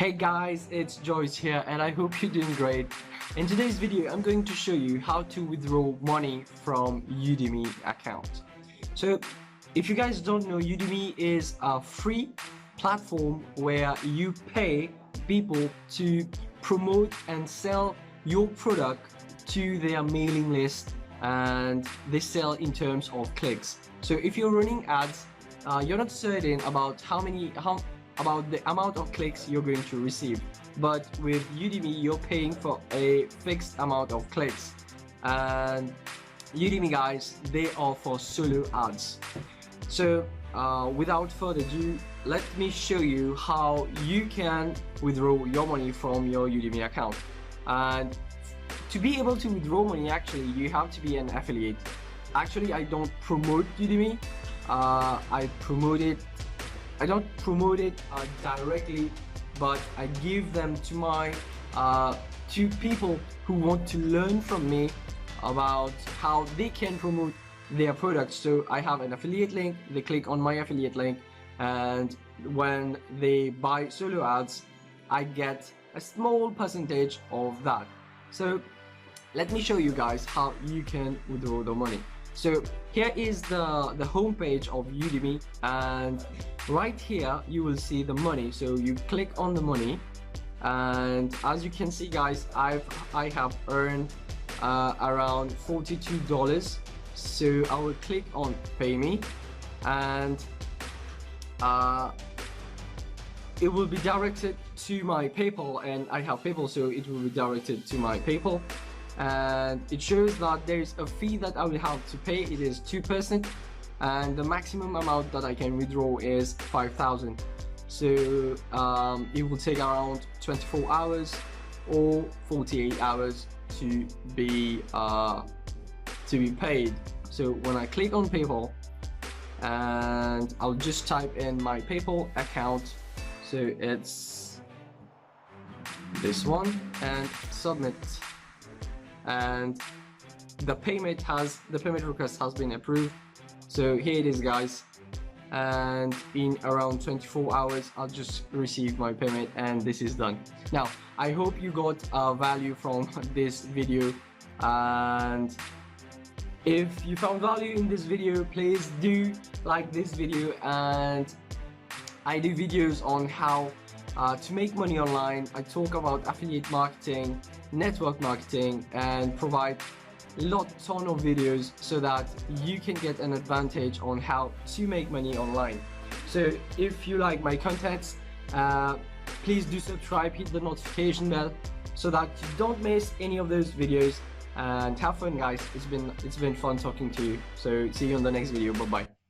Hey guys, it's Joyce here and I hope you're doing great. In today's video, I'm going to show you how to withdraw money from Udimi account. So if you guys don't know, Udimi is a free platform where you pay people to promote and sell your product to their mailing list, and they sell in terms of clicks. So if you're running ads, you're not certain about about the amount of clicks you're going to receive, but with Udimi you're paying for a fixed amount of clicks. And Udimi guys, they offer solo ads. So without further ado, let me show you how you can withdraw your money from your Udimi account. And to be able to withdraw money, actually you have to be an affiliate. Actually, I don't promote Udimi. I don't promote it directly, but I give them to my to people who want to learn from me about how they can promote their products. So I have an affiliate link. They click on my affiliate link, and when they buy solo ads, I get a small percentage of that. So let me show you guys how you can withdraw the money. So here is the home page of Udimi, and right here you will see the money. So you click on the money, and as you can see guys, I have earned around $42. So I will click on pay me, and it will be directed to my PayPal, and I have PayPal, so it will be directed to my PayPal. And it shows that there is a fee that I will have to pay. It is 2%, and the maximum amount that I can withdraw is 5,000. So it will take around 24 hours or 48 hours to be paid. So when I click on PayPal, and I'll just type in my PayPal account, so it's this one, and submit. And the payment request has been approved. So here it is guys, and in around 24 hours I'll just receive my payment, and this is done. Now I hope you got value from this video, and if you found value in this video, please do like this video. And I do videos on how to make money online. I talk about affiliate marketing, network marketing, and provide ton of videos so that you can get an advantage on how to make money online. So if you like my contents, please do subscribe, hit the notification bell so that you don't miss any of those videos, and have fun guys. It's been fun talking to you. So see you on the next video. Bye bye.